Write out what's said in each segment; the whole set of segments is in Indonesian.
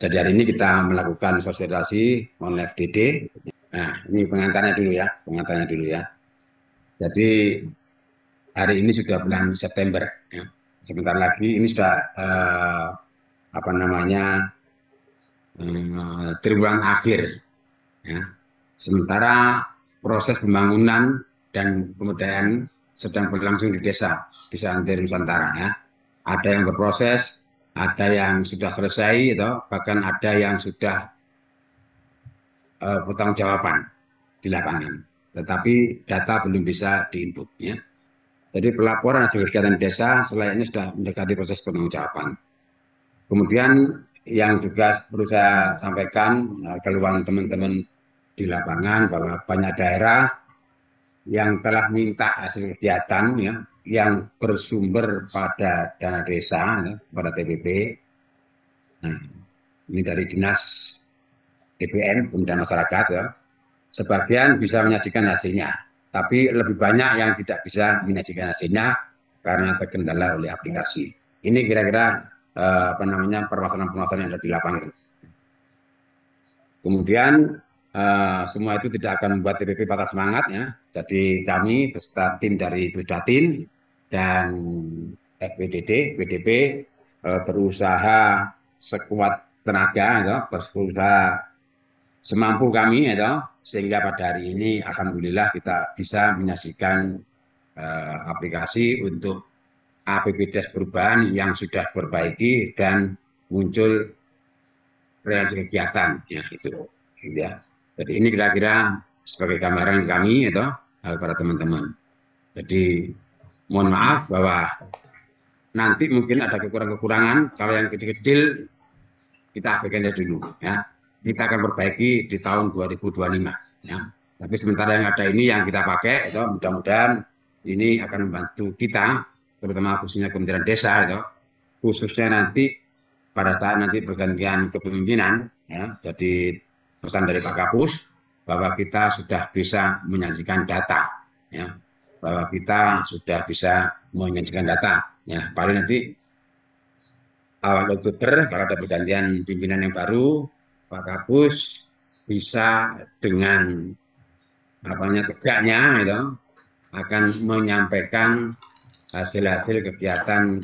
Jadi hari ini kita melakukan sosialisasi on FDD. Nah, ini pengantarnya dulu ya, pengantarnya dulu ya. Jadi hari ini sudah bulan September, ya. Sebentar lagi ini sudah apa namanya triwulan akhir, ya. Sementara proses pembangunan dan pemberdayaan sedang berlangsung di desa Antir Nusantara, ya. Ada yang berproses, ada yang sudah selesai, gitu. Bahkan ada yang sudah pertanggungjawaban di lapangan. Tetapi data belum bisa diinput, ya. Jadi pelaporan hasil kegiatan desa selayaknya sudah mendekati proses pertanggungjawaban. Kemudian yang juga perlu saya sampaikan keluhan teman-teman di lapangan bahwa banyak daerah yang telah minta hasil kegiatan, ya, yang bersumber pada dana desa, ya, pada TPP. Nah, ini dari Dinas DPN, Pemberdayaan Masyarakat, ya. Sebagian bisa menyajikan hasilnya, tapi lebih banyak yang tidak bisa menyajikan hasilnya karena terkendala oleh aplikasi. Ini kira-kira apa namanya permasalahan-permasalahan yang ada di lapangan. Kemudian semua itu tidak akan membuat TPP patah semangat, ya. Jadi kami beserta tim dari Budatin dan FPDD, BDP berusaha sekuat tenaga, ya, berusaha semampu kami, ya, sehingga pada hari ini alhamdulillah kita bisa menyaksikan aplikasi untuk APBDes perubahan yang sudah diperbaiki dan muncul realisasi kegiatan, ya itu, ya. Jadi ini kira-kira sebagai gambaran kami, itu para teman-teman. Jadi mohon maaf bahwa nanti mungkin ada kekurangan-kekurangan. Kalau yang kecil-kecil kita abaikan dulu, ya. Kita akan perbaiki di tahun 2025, ya. Tapi sementara yang ada ini yang kita pakai, itu mudah-mudahan ini akan membantu kita, terutama khususnya Kementerian Desa, itu khususnya nanti pada saat nanti pergantian kepemimpinan, ya. Jadi pesan dari Pak Kapus bahwa kita sudah bisa menyajikan data, ya, bahwa kita sudah bisa menyajikan data, ya. Paling nanti awal Oktober kalau ada pergantian pimpinan yang baru, Pak Kapus bisa dengan apanya tegaknya, itu akan menyampaikan hasil-hasil kegiatan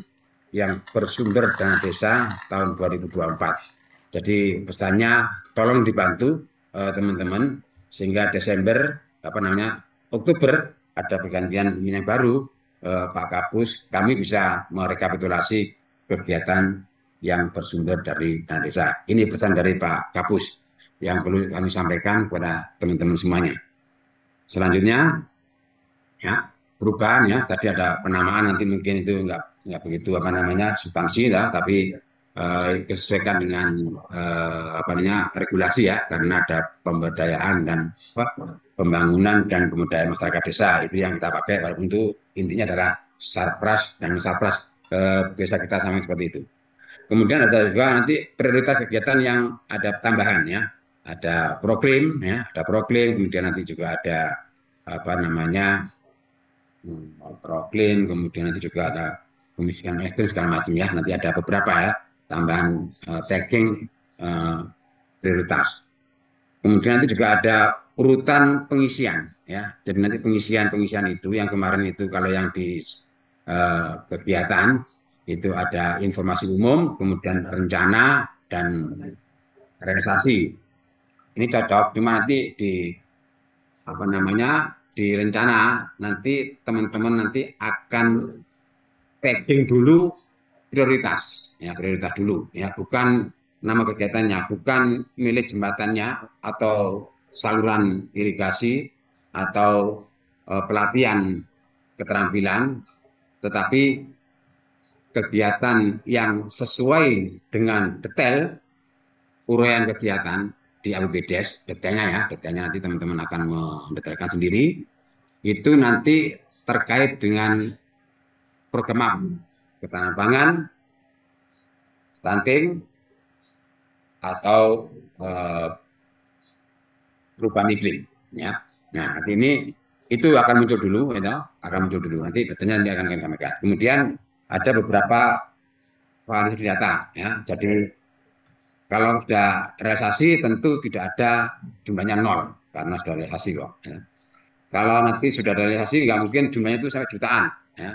yang bersumber dana desa tahun 2024. Jadi pesannya tolong dibantu teman-teman sehingga Desember apa namanya Oktober ada pergantian pimpinan baru, Pak Kapus kami bisa merekapitulasi kegiatan yang bersumber dari dana desa. Ini pesan dari Pak Kapus yang perlu kami sampaikan kepada teman-teman semuanya. Selanjutnya, ya, perubahan, ya, tadi ada penamaan, nanti mungkin itu nggak begitu apa namanya substansi lah, tapi disesuaikan dengan apa namanya regulasi, ya, karena ada pemberdayaan dan pembangunan dan pemberdayaan masyarakat desa itu yang kita pakai, walaupun itu intinya adalah sarpras dan sarpras biasa kita sama seperti itu. Kemudian ada juga nanti prioritas kegiatan yang ada tambahan, ya. Ada program, ya, ada program, kemudian nanti juga ada apa namanya program, kemudian nanti juga ada kemiskinan ekstrim segala macam, ya. Nanti ada beberapa, ya, tambahan tagging prioritas. Kemudian nanti juga ada urutan pengisian, ya. Jadi nanti pengisian itu yang kemarin itu kalau yang di kegiatan itu ada informasi umum, kemudian rencana dan realisasi. Ini cocok, cuma nanti di apa namanya di rencana nanti teman-teman nanti akan tagging dulu prioritas, ya, prioritas dulu, ya, bukan nama kegiatannya, bukan milik jembatannya atau saluran irigasi atau pelatihan keterampilan, tetapi kegiatan yang sesuai dengan detail uraian kegiatan di APBDes, detailnya, ya, detailnya nanti teman-teman akan mendetailkan sendiri, itu nanti terkait dengan program ketahanan pangan, stunting, atau perubahan iklim, ya. Nah, nanti ini itu akan muncul dulu, ya, akan muncul dulu. Nanti detailnya nanti akan kami sampaikan. Kemudian ada beberapa validasi data, ya. Jadi Kalau sudah realisasi tentu tidak ada jumlahnya nol karena sudah realisasi kok. Ya. Kalau nanti sudah realisasi nggak mungkin jumlahnya itu sampai jutaan. Ya.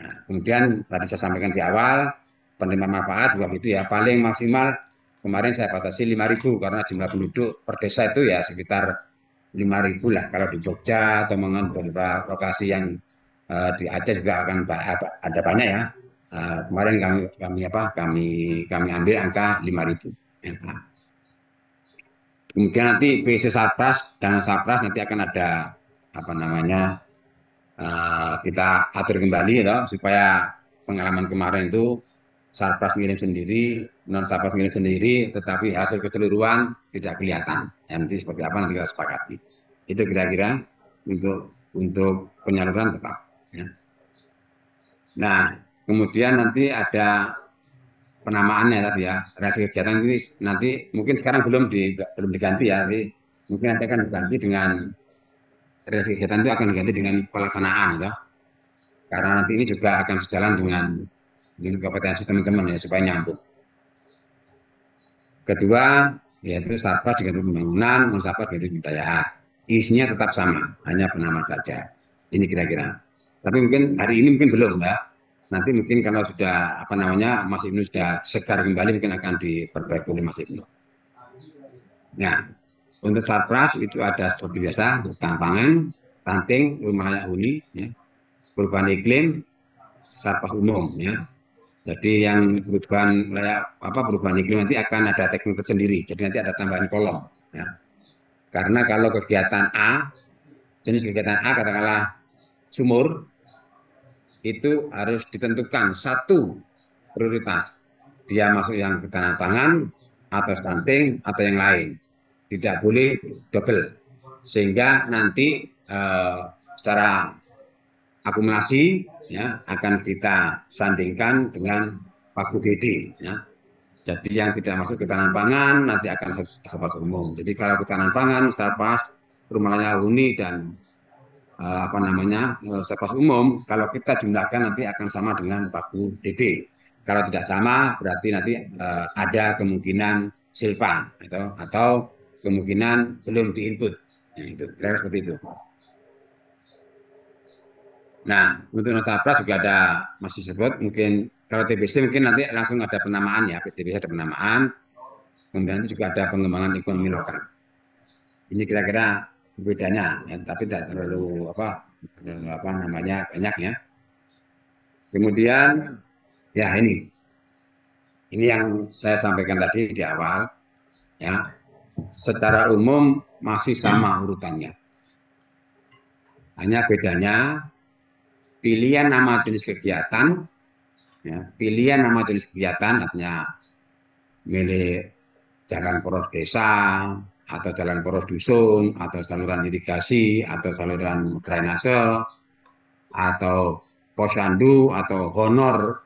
Nah, kemudian tadi saya sampaikan di awal penerima manfaat juga gitu ya paling maksimal kemarin saya batasi 5.000 karena jumlah penduduk per desa itu ya sekitar 5.000 lah kalau di Jogja atau beberapa lokasi yang di Aceh juga akan ada banyak ya. Kemarin kami ambil angka 5.000. Ya. Kemudian nanti PC Sarpras dan Sarpras nanti akan ada apa namanya kita atur kembali ya supaya pengalaman kemarin itu Sarpras ngirim sendiri, non Sarpras ngirim sendiri, tetapi hasil keseluruhan tidak kelihatan. Ya, nanti seperti apa nanti kita sepakati. Itu kira-kira untuk penyaluran tetap. Ya. Nah, kemudian nanti ada penamaannya tadi ya, realisasi kegiatan ini nanti mungkin sekarang belum diganti ya, nanti mungkin nanti akan diganti dengan realisasi kegiatan itu akan diganti dengan pelaksanaan ya. Karena nanti ini juga akan sejalan dengan kompetensi teman-teman ya supaya nyambung. Kedua, yaitu Sarpas dengan pembangunan, Munsarpas dengan budayaan. Isinya tetap sama, hanya penamaan saja. Ini kira-kira. Tapi mungkin hari ini mungkin belum ya. Nanti mungkin kalau sudah apa namanya Mas Ibnu sudah segar kembali mungkin akan diperbaiki oleh Mas Ibnu. Nah, untuk Sarpras itu ada seperti biasa, hutan pangan, ranting, rumah layak huni, ya, perubahan iklim, Sarpas umum, ya. Jadi yang perubahan iklim nanti akan ada teknik tersendiri. Jadi nanti ada tambahan kolom. Ya. Karena kalau kegiatan A, jenis kegiatan A katakanlah sumur, itu harus ditentukan satu prioritas. Dia masuk yang ketahanan pangan, atau stunting, atau yang lain. Tidak boleh double. Sehingga nanti secara akumulasi ya akan kita sandingkan dengan Pagu DD ya. Jadi yang tidak masuk ke ketahanan pangan nanti akan Sarpas umum. Jadi kalau ketahanan pangan, Sarpas, rumah layak huni dan Sarpas umum, kalau kita jumlahkan nanti akan sama dengan Pagu DD. Kalau tidak sama berarti nanti ada kemungkinan silpa atau kemungkinan belum diinput. Ya, itu seperti itu. Nah, untuk Nasabras juga ada masih sebut mungkin kalau TBC mungkin nanti langsung ada penamaan ya, TBC ada penamaan, kemudian itu juga ada pengembangan ekonomi lokal. Ini kira-kira bedanya, ya, tapi tidak terlalu apa namanya banyak ya. Kemudian ya ini yang saya sampaikan tadi di awal ya, secara umum masih sama urutannya. Hanya bedanya pilihan nama jenis kegiatan, ya, pilihan nama jenis kegiatan artinya milih jalan poros desa, atau jalan poros dusun, atau saluran irigasi, atau saluran drainase, atau posyandu, atau honor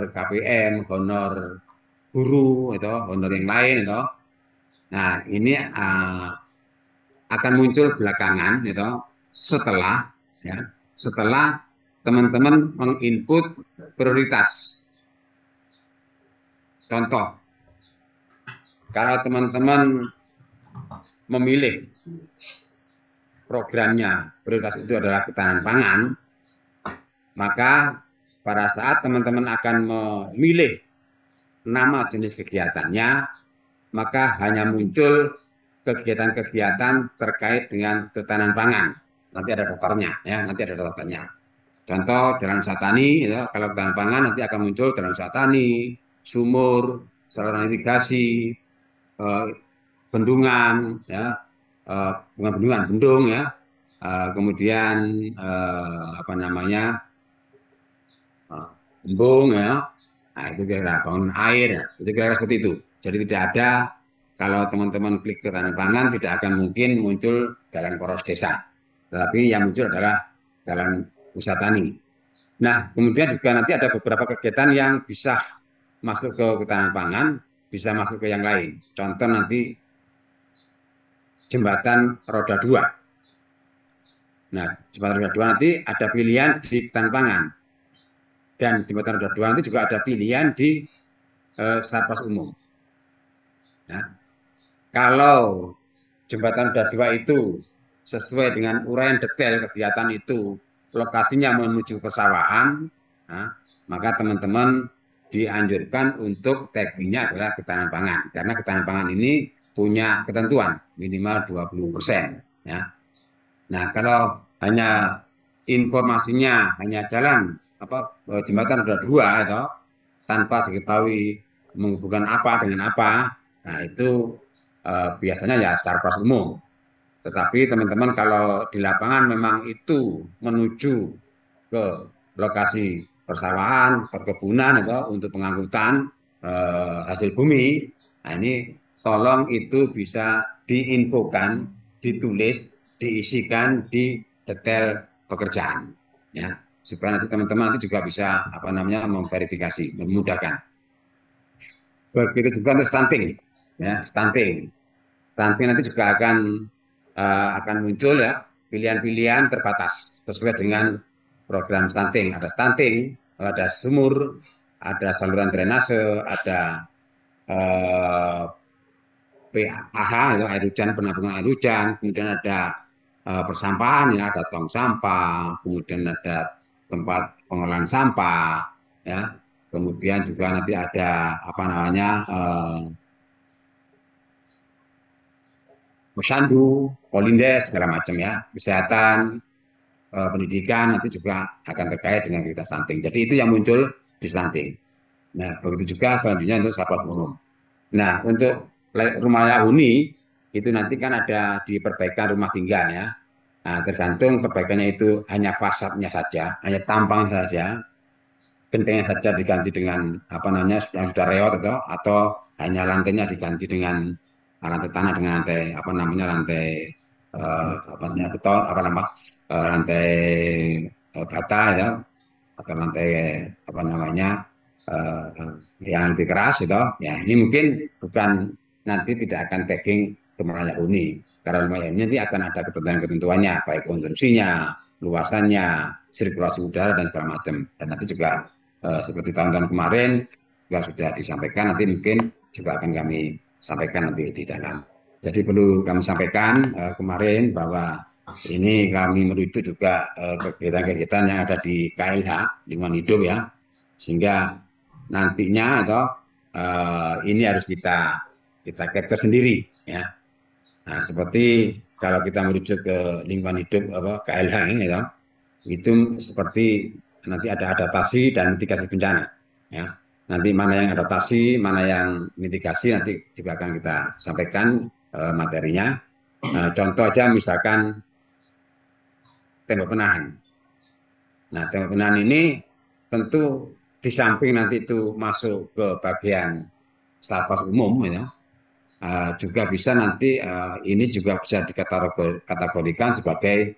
KPM, honor guru, itu honor yang lain itu. Nah, ini akan muncul belakangan itu ya, setelah teman-teman menginput prioritas. Contoh, kalau teman-teman memilih programnya prioritas itu adalah ketahanan pangan, maka pada saat teman-teman akan memilih nama jenis kegiatannya, maka hanya muncul kegiatan-kegiatan terkait dengan ketahanan pangan. Nanti ada daftarnya, ya, nanti ada daftarnya. Contoh jalan usaha tani, ya, kalau ketahanan pangan nanti akan muncul jalan usaha tani, sumur, saluran irigasi, bendungan, ya, bukan bendungan, bendung, ya, kemudian embung, ya, nah itu kira-kira bangun air, ya. Itu kira-kira seperti itu. Jadi tidak ada kalau teman-teman klik ke ketahanan pangan tidak akan mungkin muncul jalan poros desa, tetapi yang muncul adalah jalan usaha tani. Nah, kemudian juga nanti ada beberapa kegiatan yang bisa masuk ke ketahanan pangan, bisa masuk ke yang lain. Contoh nanti jembatan roda 2. Nah, jembatan roda 2 nanti ada pilihan di ketahanan pangan. Dan jembatan roda 2 nanti juga ada pilihan di Sarpas umum. Ya. Kalau jembatan roda dua itu sesuai dengan uraian detail kegiatan itu, lokasinya menuju persawahan, nah, maka teman-teman dianjurkan untuk taggingnya adalah ketahanan pangan. Karena ketahanan pangan ini punya ketentuan minimal 20%. Ya. Nah, kalau hanya informasinya hanya jalan apa jembatan roda dua itu tanpa diketahui menghubungkan apa dengan apa, nah itu biasanya ya sarpas umum. Tetapi teman-teman kalau di lapangan memang itu menuju ke lokasi persawahan, perkebunan itu untuk pengangkutan hasil bumi, nah ini tolong itu bisa diinfokan, ditulis, diisikan di detail pekerjaan, ya supaya nanti teman-teman nanti juga bisa apa namanya memverifikasi, memudahkan. Begitu juga untuk stunting, ya stunting. Stunting nanti juga akan muncul ya pilihan-pilihan terbatas sesuai dengan program stunting. Ada stunting, ada sumur, ada saluran drainase, ada eh, PAH, itu air hujan, penampungan air hujan, kemudian ada persampahan, ya, ada tong sampah, kemudian ada tempat pengolahan sampah, ya, kemudian juga nanti ada apa namanya posyandu, polindes, segala macam ya, kesehatan, pendidikan nanti juga akan terkait dengan kegiatan stunting. Jadi itu yang muncul di stunting. Nah, begitu juga selanjutnya untuk satwa umum. Nah, untuk rumah layak huni itu nanti kan ada di perbaikan rumah tinggal ya. Nah, tergantung perbaikannya itu hanya fasadnya saja, hanya tampang saja, gentengnya saja diganti dengan apa namanya yang sudah reot atau hanya lantainya diganti dengan lantai tanah dengan lantai apa namanya lantai apa namanya beton apa nama lantai bata ya atau lantai apa namanya eh, yang lebih keras itu ya ini mungkin bukan nanti tidak akan tagging rumah layak huni karena rumah layak huni nanti akan ada ketentuan-ketentuannya baik konsumsinya luasannya sirkulasi udara dan segala macam dan nanti juga seperti tahun-tahun kemarin juga sudah disampaikan nanti mungkin juga akan kami sampaikan nanti di dalam jadi perlu kami sampaikan kemarin bahwa ini kami merujuk juga kegiatan-kegiatan yang ada di KLH lingkungan hidup ya sehingga nantinya atau ini harus kita capture sendiri ya. Nah, seperti kalau kita merujuk ke lingkungan hidup apa KLH ini ya, itu seperti nanti ada adaptasi dan mitigasi bencana ya. Nanti mana yang adaptasi, mana yang mitigasi nanti juga akan kita sampaikan materinya. Contoh aja misalkan tembok penahan. Nah, tembok penahan ini tentu di samping nanti itu masuk ke bagian stafas umum ya, juga bisa nanti ini juga bisa dikategorikan sebagai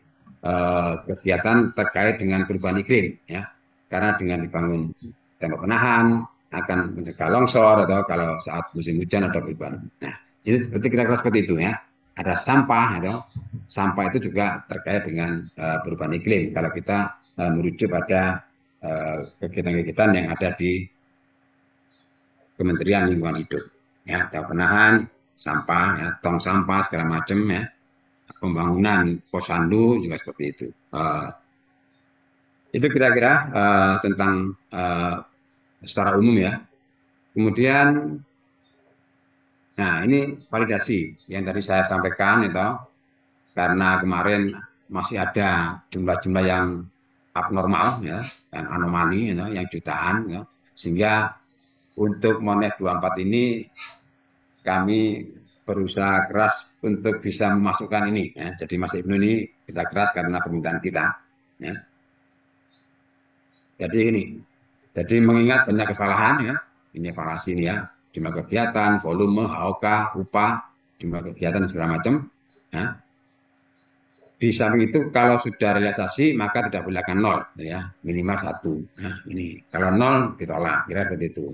kegiatan terkait dengan perubahan iklim ya. Karena dengan dibangun tembok penahan akan mencegah longsor atau kalau saat musim hujan ada perubahan. Nah, ini seperti kira-kira seperti itu ya. Ada sampah atau sampah itu juga terkait dengan perubahan iklim. Kalau kita merujuk pada kegiatan-kegiatan yang ada di Kementerian Lingkungan Hidup. Ya, ada penahan, sampah, ya, tong sampah segala macam ya, pembangunan posyandu juga seperti itu. Itu kira-kira tentang secara umum ya. Kemudian, nah ini validasi yang tadi saya sampaikan itu karena kemarin masih ada jumlah-jumlah yang abnormal ya, yang anomali ya, yang jutaan ya, sehingga untuk Monet 24 ini kami berusaha keras untuk bisa memasukkan ini. Ya. Jadi Mas Ibnu ini kita keras karena permintaan kita. Ya. Jadi ini, jadi mengingat banyak kesalahan ya, ini evaluasi ini ya, jumlah kegiatan, volume, HOK, upah, jumlah kegiatan segala macam. Ya. Di samping itu kalau sudah realisasi maka tidak boleh akan nol, ya minimal satu. Nah ini kalau nol ditolak, kira seperti itu.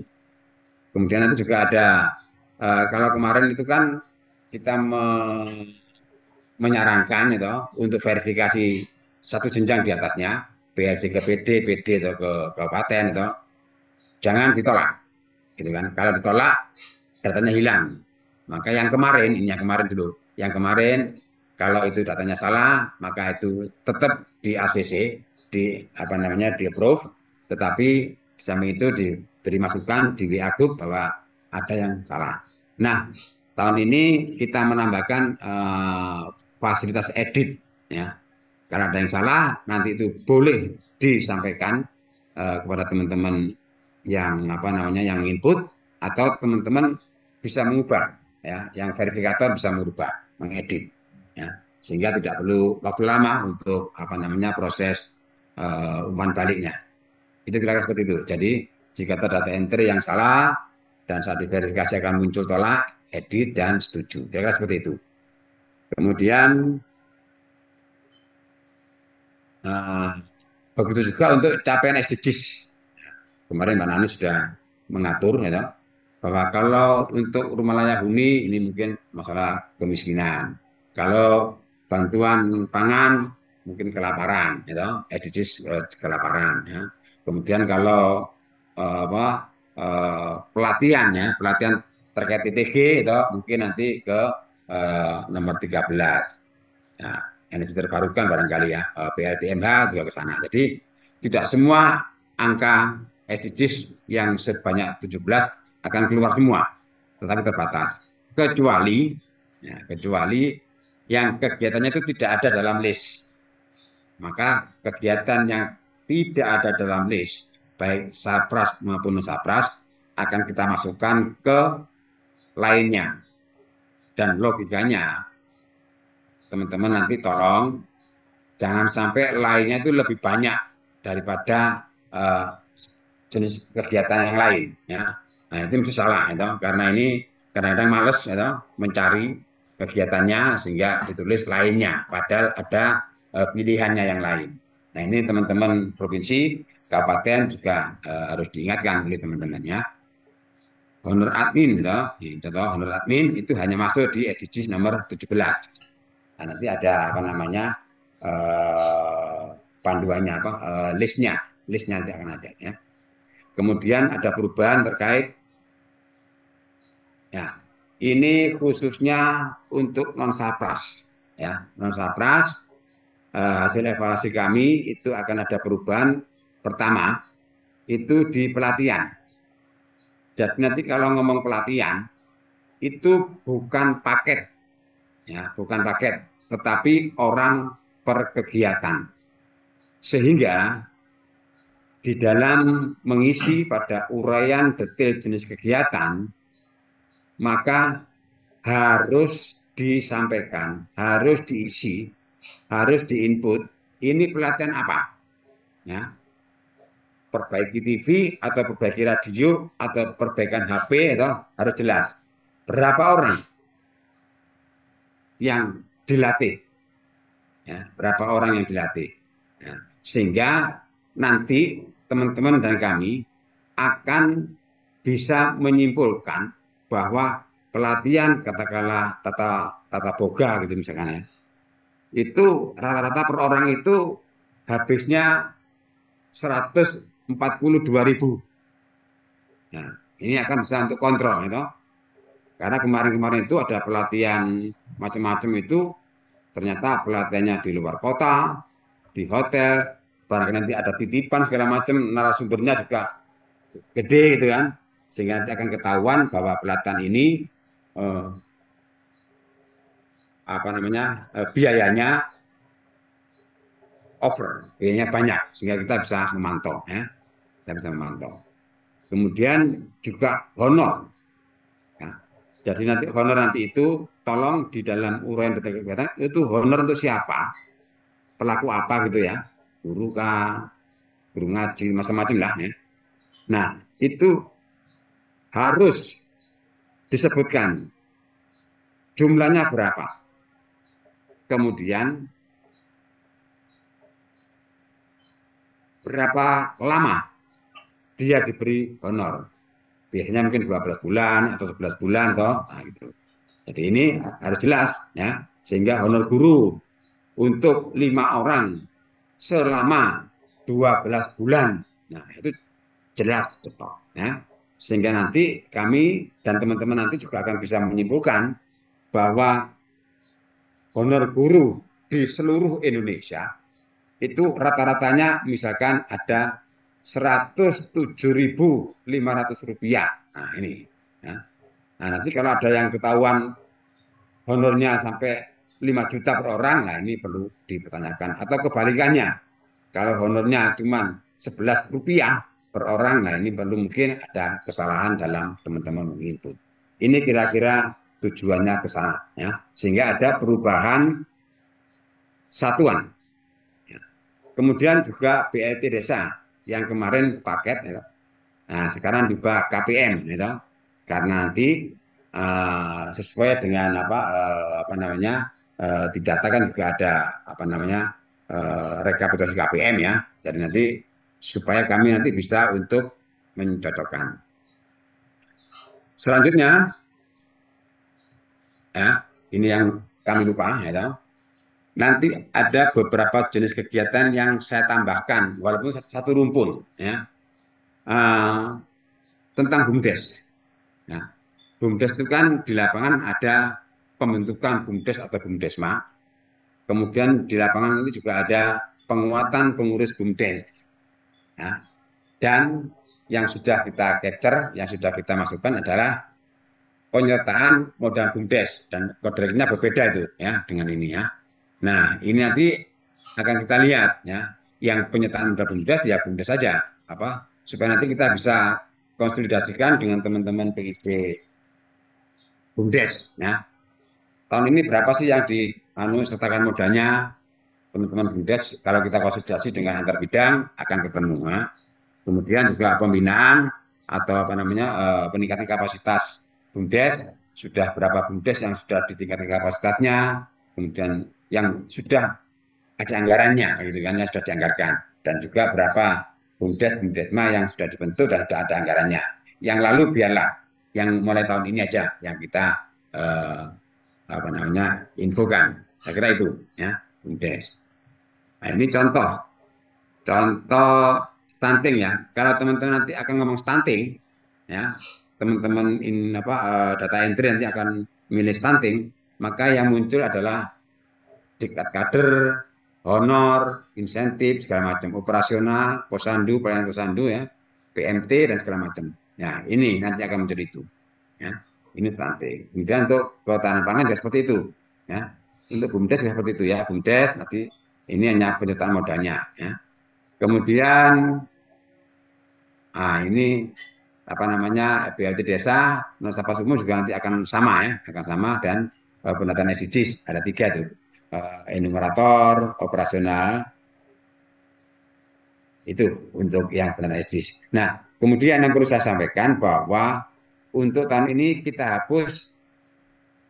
Kemudian nanti juga ada kalau kemarin itu kan kita menyarankan itu untuk verifikasi satu jenjang di atasnya, BLD ke PD, PD atau ke kabupaten itu jangan ditolak. gitu kan. Kalau ditolak, datanya hilang. Maka yang kemarin, ini yang kemarin dulu, yang kemarin kalau itu datanya salah, maka itu tetap di ACC, di apa namanya, di approve, tetapi di samping itu diberi masukan di WA Group bahwa ada yang salah. Nah, tahun ini kita menambahkan fasilitas edit, ya. Kalau ada yang salah, nanti itu boleh disampaikan kepada teman-teman yang apa namanya, yang input, atau teman-teman bisa mengubah, ya, yang verifikator bisa mengubah, mengedit, ya, sehingga tidak perlu waktu lama untuk apa namanya, proses umpan baliknya. Itu kira-kira seperti itu. Jadi jika ada data entry yang salah dan saat diverifikasi akan muncul tolak, edit, dan setuju. Kira-kira seperti itu. Kemudian begitu juga untuk capaian SDGs. Kemarin Mbak Nani sudah mengatur, ya, bahwa kalau untuk rumah layak huni ini mungkin masalah kemiskinan. Kalau bantuan pangan mungkin kelaparan, ya, SDGs kelaparan. Ya. Kemudian kalau apa, pelatihan, ya, pelatihan terkait ITG itu mungkin nanti ke nomor 13. Nah, energi terbarukan barangkali, ya, PLTMH juga ke sana. Jadi tidak semua angka SDGs yang sebanyak 17 akan keluar semua, tetapi terbatas. Kecuali, ya, kecuali yang kegiatannya itu tidak ada dalam list. Maka kegiatan yang tidak ada dalam list, baik Sapras maupun Sapras, akan kita masukkan ke lainnya. Dan logikanya, teman-teman nanti tolong jangan sampai lainnya itu lebih banyak daripada jenis kegiatan yang lain, ya. Nah, itu mesti salah, itu karena ini kadang-kadang males, itu mencari kegiatannya sehingga ditulis lainnya, padahal ada pilihannya yang lain. Nah, ini teman-teman provinsi, kabupaten juga harus diingatkan oleh teman-temannya. Honor admin, contoh honor admin itu hanya masuk di SDGs nomor 17. Nah, nanti ada apa namanya, panduannya, apa, listnya nanti akan ada, ya. Kemudian ada perubahan terkait, ya, ini khususnya untuk non sapras, ya, non sapras. Hasil evaluasi kami itu akan ada perubahan. Pertama itu di pelatihan. Jadi nanti kalau ngomong pelatihan itu bukan paket, ya, bukan paket, tetapi orang per kegiatan. Sehingga di dalam mengisi pada uraian detail jenis kegiatan, maka harus disampaikan, harus diisi, harus diinput, ini pelatihan apa? Ya, perbaiki TV atau perbaiki radio atau perbaikan HP, itu harus jelas. Berapa orang yang dilatih? Ya, berapa orang yang dilatih? Ya, sehingga nanti teman-teman dan kami akan bisa menyimpulkan bahwa pelatihan katakanlah tata boga gitu misalkan, ya, itu rata-rata per orang itu habisnya 142.000. Nah, ini akan bisa untuk kontrol, itu karena kemarin-kemarin itu ada pelatihan macam-macam itu, ternyata pelatihannya di luar kota, di hotel, barangkali nanti ada titipan segala macam, narasumbernya juga gede gitu kan, sehingga nanti akan ketahuan bahwa pelatihan ini eh, apa namanya, biayanya over, biayanya banyak, sehingga kita bisa memantau, ya, kita bisa memantau. Kemudian juga honor, ya. Jadi nanti honor nanti itu tolong di dalam uraian detail kegiatan itu honor untuk siapa, pelaku apa gitu, ya, guru kah, guru ngaji, macam-macam lah, ya. Nah, itu harus disebutkan jumlahnya berapa, kemudian berapa lama dia diberi honor. Biasanya mungkin 12 bulan atau 11 bulan toh. Nah, gitu. Jadi ini harus jelas, ya, sehingga honor guru untuk 5 orang selama 12 bulan. Nah, itu jelas, betul, ya. Sehingga nanti kami dan teman-teman nanti juga akan bisa menyimpulkan bahwa honor guru di seluruh Indonesia itu rata-ratanya misalkan ada 107.500 rupiah. Nah ini. Ya. Nah nanti kalau ada yang ketahuan honornya sampai 5 juta per orang, nah ini perlu dipertanyakan. Atau kebalikannya, kalau honornya cuma 11 rupiah per orang, nah ini perlu mungkin ada kesalahan dalam teman-teman menginput. Ini kira-kira tujuannya ke sana, ya, sehingga ada perubahan satuan. Ya. Kemudian juga BLT desa yang kemarin paket, ya. Nah sekarang juga KPM, gitu. Karena nanti sesuai dengan apa namanya di data kan juga ada apa namanya rekapitulasi KPM ya. Jadi nanti supaya kami nanti bisa untuk mencocokkan. Selanjutnya ya ini yang kami lupa ya. Nanti ada beberapa jenis kegiatan yang saya tambahkan walaupun satu rumpun ya tentang BUMDes. Nah, BUMDes itu kan di lapangan ada pembentukan BUMDes atau BUMDesma. Kemudian di lapangan nanti juga ada penguatan pengurus BUMDes. Ya. Dan yang sudah kita capture, yang sudah kita masukkan adalah penyertaan modal BUMDes dan kodenya berbeda itu ya dengan ini ya. Nah, ini nanti akan kita lihat ya. Yang penyertaan modal BUMDes ya BUMDes saja apa supaya nanti kita bisa konsolidasikan dengan teman-teman PIB BUMDes ya. Tahun ini berapa sih yang sertakan modalnya teman-teman BUMDes kalau kita konsolidasi dengan antar bidang akan ketemu. Ya. Kemudian juga pembinaan atau apa namanya peningkatan kapasitas BUMDes sudah berapa BUMDes yang sudah ditingkatkan kapasitasnya, kemudian yang sudah ada anggarannya, gitu kan, yang sudah dianggarkan, dan juga berapa BUMDes BUMDesma yang sudah dibentuk dan sudah ada anggarannya. Yang lalu biarlah yang mulai tahun ini aja yang kita eh, apa namanya infokan. Saya kira itu ya BUMDes. Nah, ini contoh stunting ya. Kalau teman-teman nanti akan ngomong stunting, ya teman-teman data entry nanti akan milih stunting, maka yang muncul adalah tingkat kader, honor, insentif segala macam, operasional, posandu, pelayanan posandu ya, PMT dan segala macam. Ya ini nanti akan muncul itu. Ya ini stunting. Kemudian untuk ketahanan pangan juga seperti itu. Ya untuk BUMDes juga seperti itu ya. BUMDes nanti ini hanya penyertaan modalnya. Ya. Kemudian ini apa namanya BLT desa, nasabah sumur juga nanti akan sama ya, akan sama dan penataan SDGs ada 3 tuh, enumerator, operasional itu untuk yang penataan SDGs. Nah, kemudian yang perlu saya sampaikan bahwa untuk tahun ini kita hapus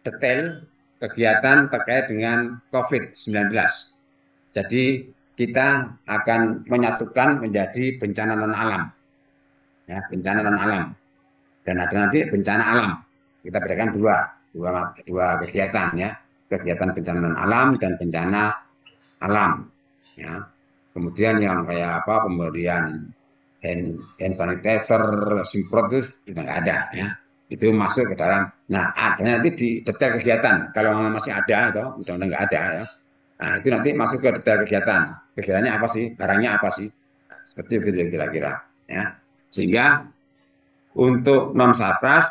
detail kegiatan terkait dengan COVID-19. Jadi kita akan menyatukan menjadi bencana non alam. Ya, bencana non alam dan ada nanti bencana alam. Kita bedakan dua kegiatan ya, kegiatan bencana non alam dan bencana alam. Ya. Kemudian yang kayak apa pemberian hand sanitizer, semprot itu sudah nggak ada ya. Itu masuk ke dalam. Nah, ada nanti di detail kegiatan. Kalau masih ada atau mudah-mudahan nggak ada ya. Nah, itu nanti masuk ke detail kegiatan. Kegiatannya apa sih? Barangnya apa sih? Nah, seperti itu kira-kira ya. Sehingga untuk non Satras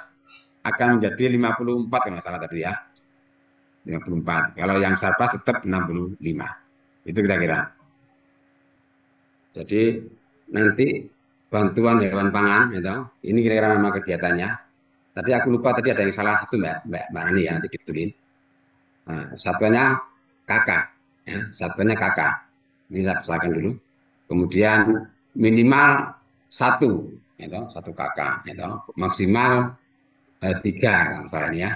akan menjadi 54 kalau salah tadi ya. 54. Kalau yang Satras tetap 65. Itu kira-kira. Jadi nanti bantuan hewan pangan gitu. Ini kira-kira nama kegiatannya. Tadi aku lupa tadi ada yang salah satu Mbak Nani ya nanti dibetulin. Nah, satunya kakak ya, satunya kakak. Ini saya pesankan dulu. Kemudian minimal satu, gitu, satu kakak, gitu. Maksimal tiga misalnya ini ya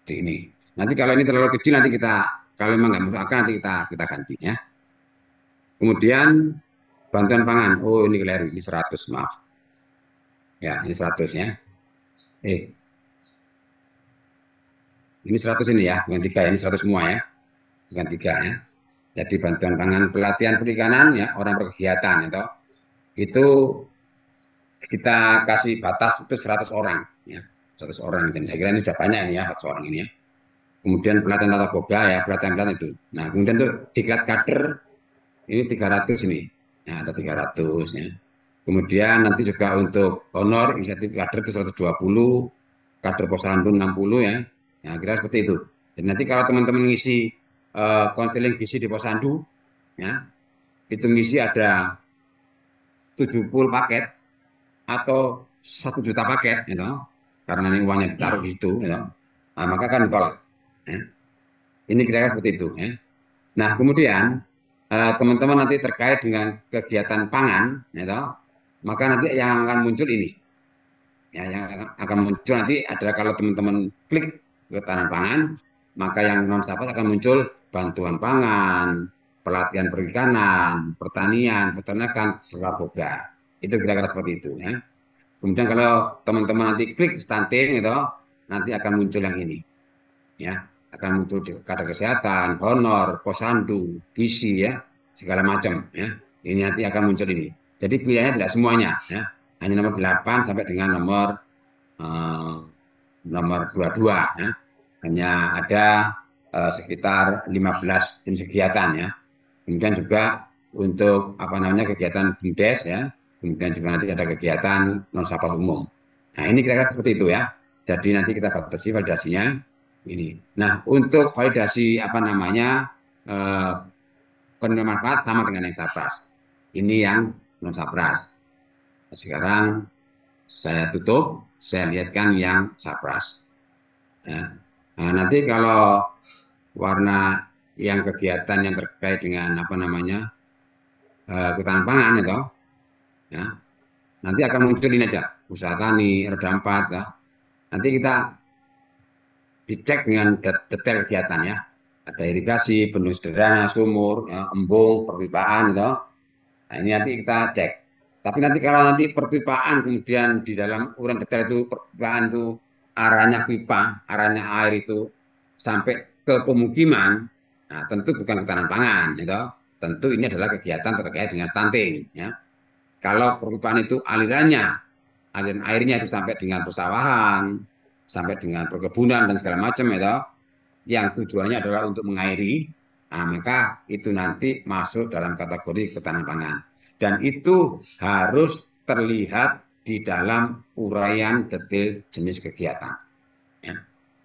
di ini. Nanti kalau ini terlalu kecil nanti kita kalau memang nggak masuk akal nanti kita ganti ya. Kemudian bantuan pangan. Oh ini keliru ini 100 maaf. Ya ini 100 ya. Eh ini 100 ini ya bukan tiga ini 100 semua ya bukan tiga ya. Jadi bantuan pangan pelatihan perikanan ya orang berkegiatan itu kita kasih batas itu 100 orang, ya, 100 orang. Dan saya kira ini sudah banyak ini ya, 100 orang ini ya. Kemudian pelatihan tata boga ya, pelatihan itu. Nah, kemudian untuk diklat kader ini 300 ini, ya, ada 300 ya. Kemudian nanti juga untuk honor inisiatif kader itu 120, kader posyandu 60 ya. Nah, kira seperti itu. Dan nanti kalau teman-teman ngisi konseling gizi di posyandu, ya, itu ngisi ada 70 paket atau 1 juta paket, gitu. Karena ini uangnya ditaruh di situ, gitu. Nah, maka kan kolak. Ya. Ini kira-kira seperti itu. Ya. Nah, kemudian teman-teman nanti terkait dengan kegiatan pangan, gitu, maka nanti yang akan muncul ini. Ya, yang akan muncul nanti adalah kalau teman-teman klik ke tanah pangan, maka yang non sahabat akan muncul bantuan pangan, pelatihan perikanan, pertanian, peternakan, praboga. Itu kira-kira seperti itu. Ya. Kemudian kalau teman-teman nanti klik stunting gitu, nanti akan muncul yang ini, ya, akan muncul di kader kesehatan, honor, posyandu, gizi ya, segala macam ya. Ini nanti akan muncul ini. Jadi pilihannya tidak semuanya ya, hanya nomor 8 sampai dengan eh, nomor 22 ya. Hanya ada sekitar 15 jenis kegiatan ya. Kemudian juga untuk apa namanya kegiatan BUMDes ya. Kemudian juga nanti ada kegiatan non sahabat umum. Nah, ini kira-kira seperti itu ya. Jadi nanti kita batasi validasinya ini. Nah, untuk validasi apa namanya eh, penerima manfaat sama dengan yang Sapras. Ini yang non Sapras. Sekarang saya tutup, saya lihatkan yang Sapras. Ya. Nah, nanti kalau warna yang kegiatan yang terkait dengan apa namanya ketahanan pangan itu, ya, nanti akan muncul ini aja, usaha tani, roda 4, ya. Nanti kita dicek dengan detail kegiatan ya. Ada irigasi, bendung sederhana, sumur, ya, embung, perpipaan itu. Nah, ini nanti kita cek. Tapi nanti kalau nanti perpipaan kemudian di dalam uraian detail itu perpipaan itu arahnya pipa, arahnya air itu sampai ke pemukiman, nah tentu bukan ketahanan pangan, itu. Tentu ini adalah kegiatan terkait dengan stunting, ya. Kalau perpipaan itu alirannya, aliran airnya itu sampai dengan persawahan, sampai dengan perkebunan dan segala macam itu, yang tujuannya adalah untuk mengairi, nah, maka itu nanti masuk dalam kategori ketahanan pangan. Dan itu harus terlihat di dalam uraian detail jenis kegiatan. Ya.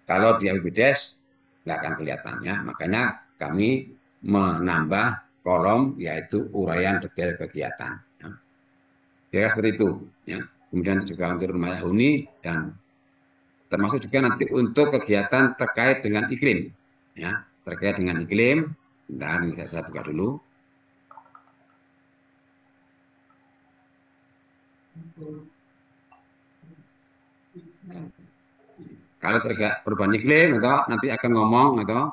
Kalau di LBDes nggak akan kelihatan ya, makanya kami menambah kolom yaitu uraian detail kegiatan. Ya. Kira seperti itu. Ya. Kemudian juga untuk rumah huni dan termasuk juga nanti untuk kegiatan terkait dengan iklim, ya, terkait dengan iklim. Bentar, ini saya buka dulu. Kalau terkait perubahan iklim, atau nanti akan ngomong, atau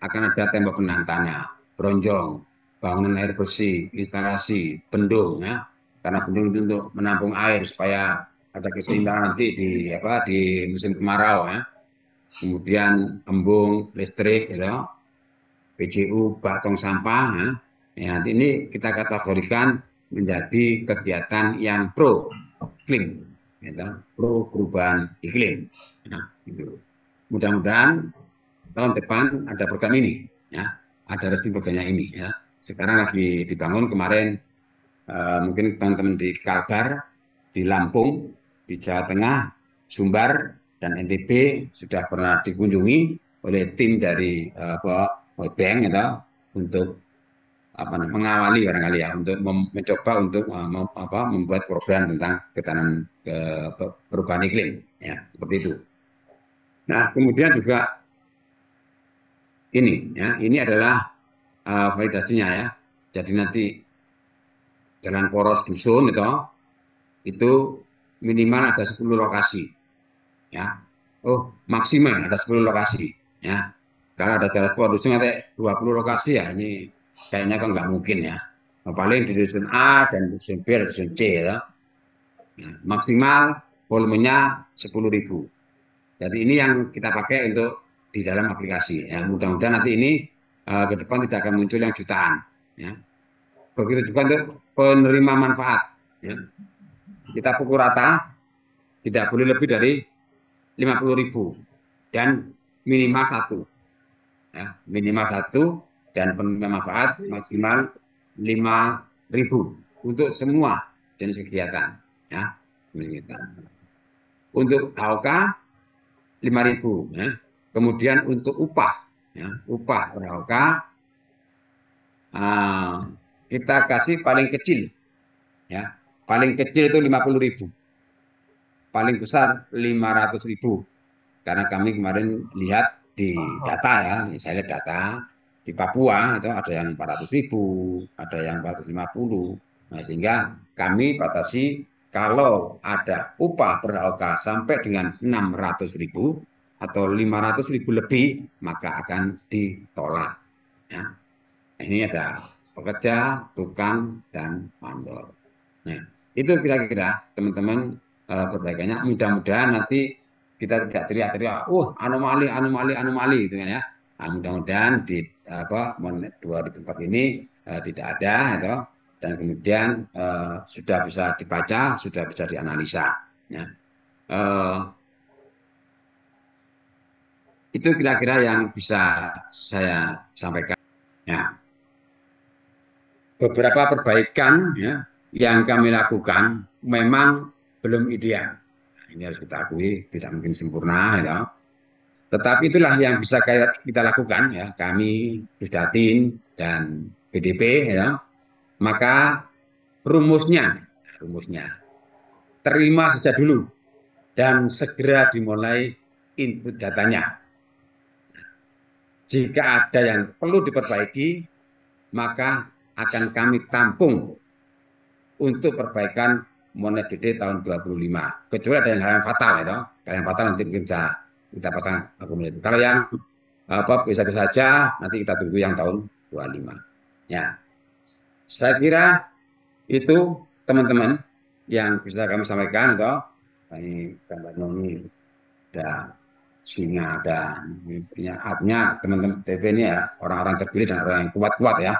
akan ada tembok penahan tanah, bronjong, bangunan air bersih, instalasi, bendung, ya, karena bendung itu untuk menampung air supaya ada keseimbangan nanti di apa di musim kemarau, ya. Kemudian embung, listrik, gitu, PJU, bak tong sampah. Ya. Ya, nanti ini kita kategorikan menjadi kegiatan yang pro iklim, gitu, pro perubahan iklim. Ya, gitu. Mudah-mudahan tahun depan ada program ini, ya, ada resmi programnya ini. Ya. Sekarang lagi dibangun kemarin, mungkin teman-teman di Kalbar, di Lampung, di Jawa Tengah, Sumbar, dan NTB sudah pernah dikunjungi oleh tim dari World Bank gitu, untuk apa mengawali barangkali ya, untuk mencoba untuk membuat program tentang ketahanan perubahan iklim ya, seperti itu. Nah, kemudian juga ini ya, ini adalah validasinya ya. Jadi nanti jalan poros dusun itu minimal ada 10 lokasi ya. Oh, maksimal ada 10 lokasi ya. Kalau ada jalan poros dusun nanti 20 lokasi ya, ini kayaknya kan nggak mungkin ya. Paling di dusun A dan dusun B dan dusun C ya. Ya, maksimal volumenya 10.000. Jadi ini yang kita pakai untuk di dalam aplikasi ya. Mudah-mudahan nanti ini ke depan tidak akan muncul yang jutaan ya. Begitu juga untuk penerima manfaat ya. kita pukul rata, tidak boleh lebih dari 50.000 dan minimal satu, ya, minimal satu dan penerima manfaat maksimal 5.000 untuk semua jenis kegiatan, ya. Untuk HOK 5.000, ya. Kemudian untuk upah, ya, upah per HOK kita kasih paling kecil, ya, paling kecil itu 50.000, paling besar 500.000. Karena kami kemarin lihat di data, ya, saya lihat data di Papua itu ada yang 400.000, ada yang 450. Nah, sehingga kami batasi kalau ada upah per HOK sampai dengan 600.000 atau 500.000 lebih, maka akan ditolak. Ya. Ini ada pekerja, tukang, dan mandor. Nah, itu kira-kira teman-teman perbaikannya. Mudah-mudahan nanti kita tidak teriak-teriak, anomali, anomali, anomali, gitu kan ya. Nah, mudah-mudahan di apa 2004 ini tidak ada, gitu. Dan kemudian sudah bisa dibaca, sudah bisa dianalisa. Ya. Eh, itu kira-kira yang bisa saya sampaikan. Ya. Beberapa perbaikan, ya, yang kami lakukan memang belum ideal. Nah, ini harus kita akui, tidak mungkin sempurna, ya. Tetapi itulah yang bisa kita lakukan, ya, kami, Pusdatin dan PDP, ya. Maka rumusnya terima saja dulu dan segera dimulai input datanya. Jika ada yang perlu diperbaiki, maka akan kami tampung untuk perbaikan monet DD tahun 25. Kecuali ada yang hal yang fatal, itu. Kalau yang fatal nanti mungkin bisa kita pasang akumulator itu. Kalau yang apa bisa-bisa saja nanti kita tunggu yang tahun 25. Ya, saya kira itu teman-teman yang bisa kami sampaikan, itu. Ini gambar ini ada singa, ada artinya teman-teman TV ini ya orang-orang terpilih dan orang yang kuat-kuat, ya.